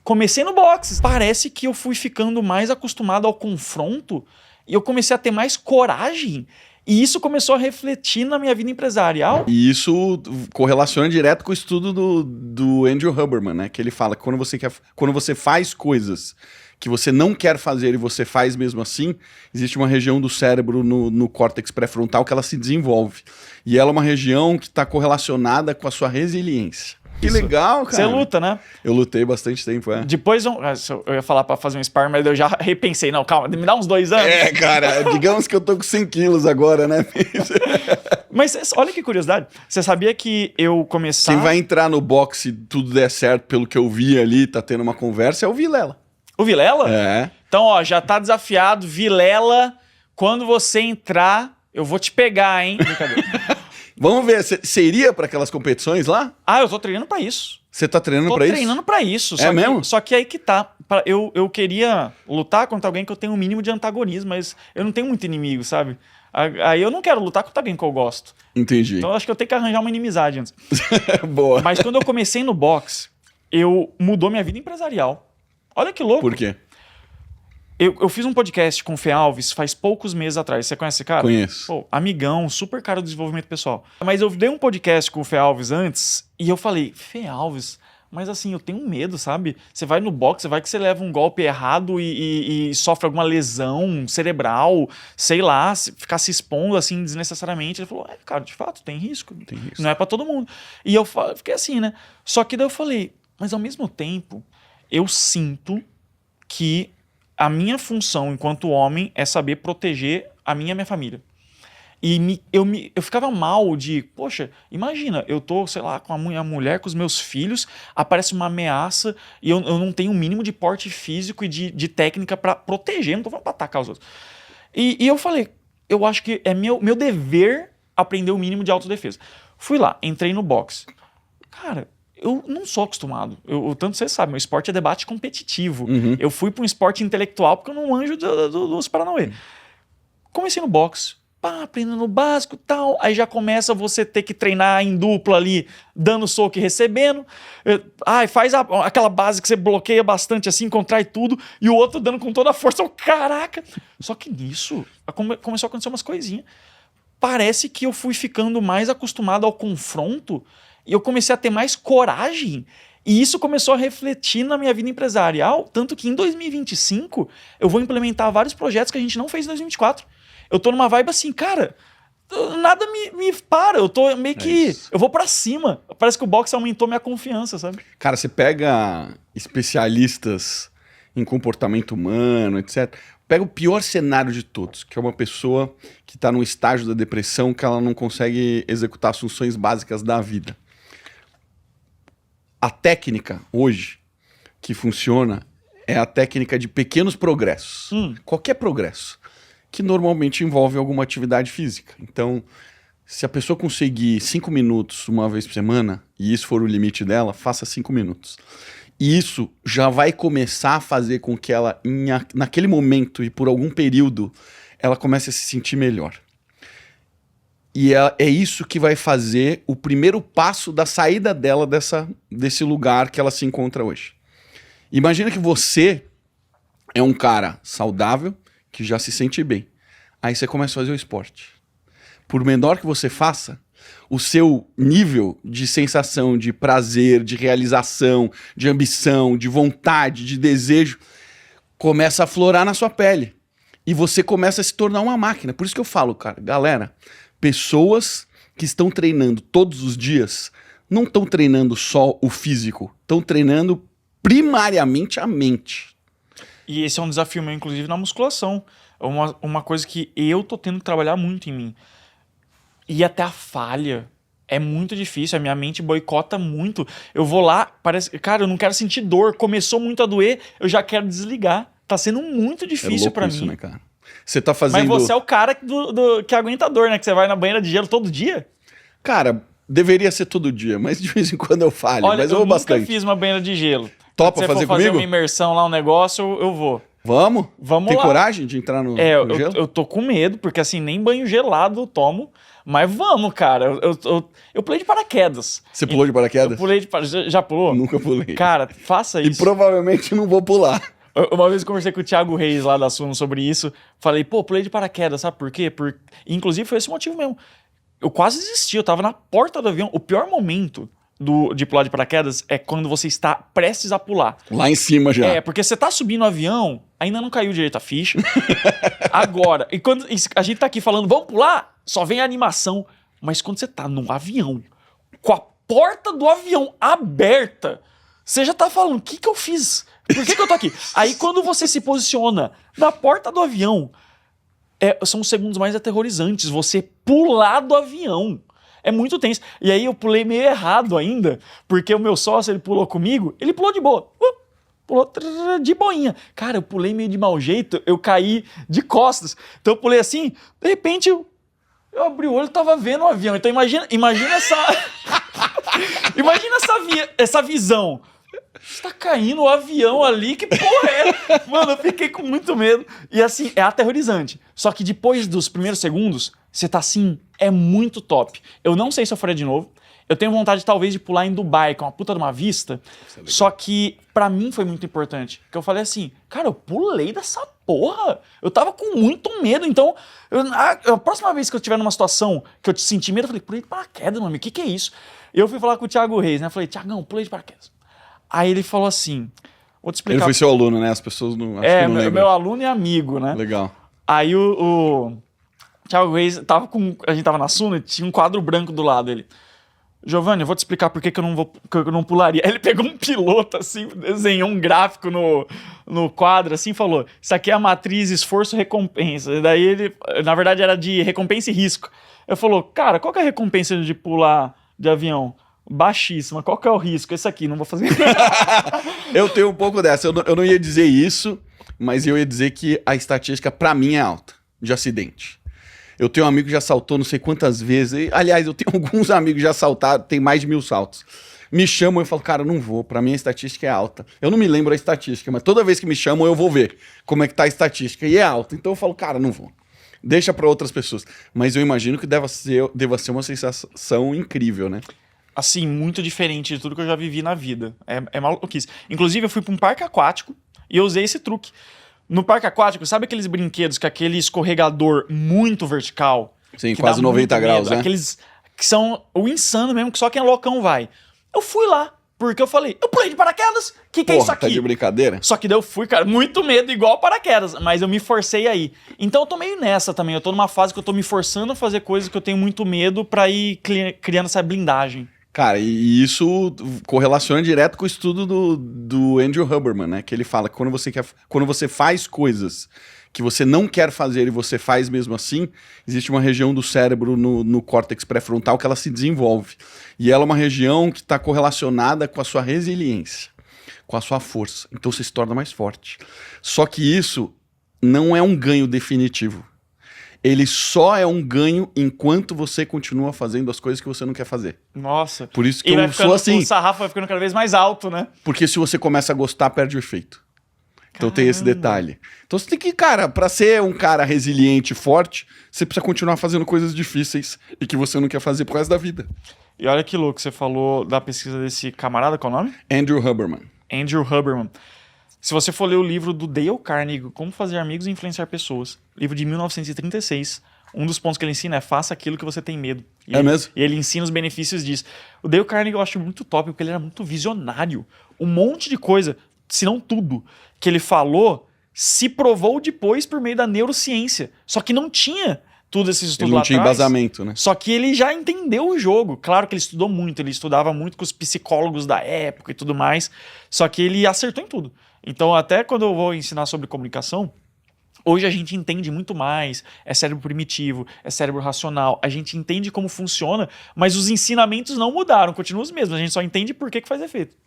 Comecei no boxe. Parece que eu fui ficando mais acostumado ao confronto e eu comecei a ter mais coragem. E isso começou a refletir na minha vida empresarial. E isso correlaciona direto com o estudo do Andrew Huberman, né? Que ele fala que quando você faz coisas que você não quer fazer e você faz mesmo assim, existe uma região do cérebro no córtex pré-frontal que ela se desenvolve. E ela é uma região que está correlacionada com a sua resiliência. Que legal, cara. Você luta, né? Eu lutei bastante tempo, é. Depois eu ia falar pra fazer um sparring, mas eu já repensei. Não, calma, me dá uns 2 anos. É, cara, digamos que eu tô com 100 quilos agora, né? Mas olha que curiosidade. Você sabia que eu começar... Quem vai entrar no boxe e tudo der certo, pelo que eu vi ali, tá tendo uma conversa, é o Vilela. O Vilela? É. Então, ó, já tá desafiado. Vilela, quando você entrar, eu vou te pegar, hein? Brincadeira. Vamos ver, você iria pra aquelas competições lá? Ah, eu tô treinando pra isso. Você tá treinando Tô pra isso? treinando pra isso. É mesmo? Só que aí que tá. Eu queria lutar contra alguém que eu tenho um mínimo de antagonismo, mas eu não tenho muito inimigo, sabe? Aí eu não quero lutar contra alguém que eu gosto. Entendi. Então eu acho que eu tenho que arranjar uma inimizade antes. Boa. Mas quando eu comecei no boxe, mudou minha vida empresarial. Olha que louco. Por quê? Eu fiz um podcast com o Fê Alves faz poucos meses atrás. Você conhece esse cara? Conheço. Pô, amigão, super cara do desenvolvimento pessoal. Mas eu dei um podcast com o Fê Alves antes e eu falei, Fê Alves, mas assim, eu tenho medo, sabe? Você vai no boxe, vai que você leva um golpe errado e sofre alguma lesão cerebral, sei lá, ficar se expondo assim desnecessariamente. Ele falou, cara, de fato, tem risco. Tem risco. Não é pra todo mundo. E eu fiquei assim, né? Só que daí eu falei, mas ao mesmo tempo, eu sinto que a minha função enquanto homem é saber proteger a minha família. E eu ficava mal de, poxa, imagina, eu tô, sei lá, com a minha mulher, com os meus filhos, aparece uma ameaça e eu não tenho o mínimo de porte físico e de técnica pra proteger, não tô falando pra atacar os outros. E eu falei, eu acho que é meu dever aprender o mínimo de autodefesa. Fui lá, entrei no boxe. Cara, eu não sou acostumado. Tanto você sabe, meu esporte é debate competitivo. Uhum. Eu fui para um esporte intelectual porque eu não manjo dos Paranauê. Comecei no boxe, aprendendo o básico e tal. Aí já começa você ter que treinar em dupla ali, dando soco e recebendo. Faz aquela base que você bloqueia bastante assim, contrai tudo, e o outro dando com toda a força. Caraca! Só que nisso começou a acontecer umas coisinhas. Parece que eu fui ficando mais acostumado ao confronto e eu comecei a ter mais coragem. E isso começou a refletir na minha vida empresarial, tanto que em 2025 eu vou implementar vários projetos que a gente não fez em 2024. Eu tô numa vibe assim, cara, nada me para, eu tô meio que... Eu vou pra cima. Parece que o boxe aumentou minha confiança, sabe? Cara, você pega especialistas em comportamento humano, etc. Pega o pior cenário de todos, que é uma pessoa que tá num estágio da depressão que ela não consegue executar as funções básicas da vida. A técnica, hoje, que funciona é a técnica de pequenos progressos. Qualquer progresso, que normalmente envolve alguma atividade física. Então, se a pessoa conseguir 5 minutos uma vez por semana, e isso for o limite dela, faça 5 minutos. E isso já vai começar a fazer com que ela, naquele momento e por algum período, ela comece a se sentir melhor. E é isso que vai fazer o primeiro passo da saída dela desse lugar que ela se encontra hoje. Imagina que você é um cara saudável, que já se sente bem. Aí você começa a fazer o esporte. Por menor que você faça, o seu nível de sensação, de prazer, de realização, de ambição, de vontade, de desejo, começa a aflorar na sua pele. E você começa a se tornar uma máquina. Por isso que eu falo, cara, galera, pessoas que estão treinando todos os dias não estão treinando só o físico, estão treinando primariamente a mente. E esse é um desafio meu, inclusive, na musculação. Uma coisa que eu tô tendo que trabalhar muito em mim. E até a falha é muito difícil, a minha mente boicota muito. Eu vou lá, parece, cara, eu não quero sentir dor, começou muito a doer, eu já quero desligar. Tá sendo muito difícil pra mim. Né, cara? Você tá fazendo... Mas você é o cara que aguenta dor, né? Que você vai na banheira de gelo todo dia? Cara, deveria ser todo dia, mas de vez em quando eu falho. Olha, mas eu vou bastante. nunca fiz uma banheira de gelo. Topa Se fazer for fazer comigo? uma imersão lá, um negócio, eu vou. Vamos? Vamos Tem lá. coragem de entrar no gelo? Eu tô com medo, porque assim, nem banho gelado eu tomo. Mas vamos, cara. Eu pulei de paraquedas. Você pulou de paraquedas? Eu pulei de paraquedas. Já pulou? Nunca pulei. Cara, faça E isso. provavelmente não vou pular. Uma vez eu conversei com o Thiago Reis lá da Suno sobre isso. Falei, pô, pulei de paraquedas, sabe por quê? Inclusive foi esse motivo mesmo. Eu quase desisti, eu tava na porta do avião. O pior momento de pular de paraquedas é quando você está prestes a pular. Lá em cima já. É, porque você tá subindo o avião, ainda não caiu direito a ficha. Agora, e quando a gente tá aqui falando, vamos pular, só vem a animação. Mas quando você tá num avião, com a porta do avião aberta, você já tá falando, o que eu fiz? Por que eu tô aqui? Aí quando você se posiciona na porta do avião, são os segundos mais aterrorizantes. Você pular do avião. É muito tenso. E aí eu pulei meio errado ainda, porque o meu sócio, ele pulou comigo, ele pulou de boa. Pulou de boinha. Cara, eu pulei meio de mau jeito, eu caí de costas. Então eu pulei assim, de repente eu abri o olho e tava vendo o avião. Então imagina essa... imagina essa visão. Está caindo o avião ali, que porra é? Mano, eu fiquei com muito medo. E assim, é aterrorizante. Só que depois dos primeiros segundos, você tá assim, é muito top. Eu não sei se eu faria de novo. Eu tenho vontade, talvez, de pular em Dubai, com uma puta de uma vista. Só que, pra mim, foi muito importante. Porque eu falei assim, cara, eu pulei dessa porra. Eu tava com muito medo. Então, a próxima vez que eu estiver numa situação que eu senti medo, eu falei, pulei de paraquedas, mano, o que é isso? Eu fui falar com o Thiago Reis, né? Eu falei, Thiagão, pulei de paraquedas. Aí ele falou assim, vou te explicar... Ele foi seu aluno, né? As pessoas não, acho que não lembram. Meu aluno e amigo, né? Legal. Aí o Thiago Reis a gente tava na Suno e tinha um quadro branco do lado dele. Giovanni, eu vou te explicar por que eu não pularia. Aí ele pegou um piloto assim, desenhou um gráfico no quadro assim e falou, isso aqui é a matriz esforço-recompensa. E daí ele, na verdade era de recompensa e risco. Eu falou, cara, qual que é a recompensa de pular de avião? Baixíssima. Qual que é o risco? Esse aqui, não vou fazer. Eu tenho um pouco dessa. Eu não ia dizer isso, mas eu ia dizer que a estatística, pra mim, é alta de acidente. Eu tenho um amigo que já saltou não sei quantas vezes. Aliás, eu tenho alguns amigos que já saltaram, tem mais de 1000 saltos. Me chamam e eu falo, cara, eu não vou. Pra mim, a estatística é alta. Eu não me lembro a estatística, mas toda vez que me chamam, eu vou ver como é que tá a estatística. E é alta. Então eu falo, cara, não vou. Deixa pra outras pessoas. Mas eu imagino que deva ser uma sensação incrível, né? Assim, muito diferente de tudo que eu já vivi na vida. É maluquice. Inclusive, eu fui pra um parque aquático e eu usei esse truque. No parque aquático, sabe aqueles brinquedos com aquele escorregador muito vertical? Sim, quase 90 graus, né? Aqueles que são o insano mesmo, que só quem é loucão vai. Eu fui lá, porque eu falei, eu pulei de paraquedas, o que é isso aqui? Tá de brincadeira? Só que daí eu fui, cara, muito medo, igual paraquedas, mas eu me forcei aí. Então eu tô meio nessa também, eu tô numa fase que eu tô me forçando a fazer coisas que eu tenho muito medo pra ir criando essa blindagem. Cara, e isso correlaciona direto com o estudo do Andrew Huberman, né? Que ele fala que quando você faz coisas que você não quer fazer e você faz mesmo assim, existe uma região do cérebro no córtex pré-frontal que ela se desenvolve. E ela é uma região que está correlacionada com a sua resiliência, com a sua força. Então você se torna mais forte. Só que isso não é um ganho definitivo. Ele só é um ganho enquanto você continua fazendo as coisas que você não quer fazer. Nossa. Por isso que eu sou assim. O sarrafo vai ficando cada vez mais alto, né? Porque se você começa a gostar, perde o efeito. Então tem esse detalhe. Então você tem que, cara, pra ser um cara resiliente e forte, você precisa continuar fazendo coisas difíceis e que você não quer fazer pro resto da vida. E olha que louco, você falou da pesquisa desse camarada, qual é o nome? Andrew Huberman. Andrew Huberman. Se você for ler o livro do Dale Carnegie, Como Fazer Amigos e Influenciar Pessoas, livro de 1936, um dos pontos que ele ensina é faça aquilo que você tem medo. Mesmo? E ele ensina os benefícios disso. O Dale Carnegie eu acho muito top, porque ele era muito visionário. Um monte de coisa, se não tudo, que ele falou, se provou depois por meio da neurociência. Só que não tinha tudo esses estudos Ele não lá tinha atrás. embasamento, né? Só que ele já entendeu o jogo. Claro que ele estudou muito, ele estudava muito com os psicólogos da época e tudo mais. Só que ele acertou em tudo. Então, até quando eu vou ensinar sobre comunicação, hoje a gente entende muito mais. É cérebro primitivo, é cérebro racional. A gente entende como funciona, mas os ensinamentos não mudaram, continuam os mesmos. A gente só entende por que faz efeito.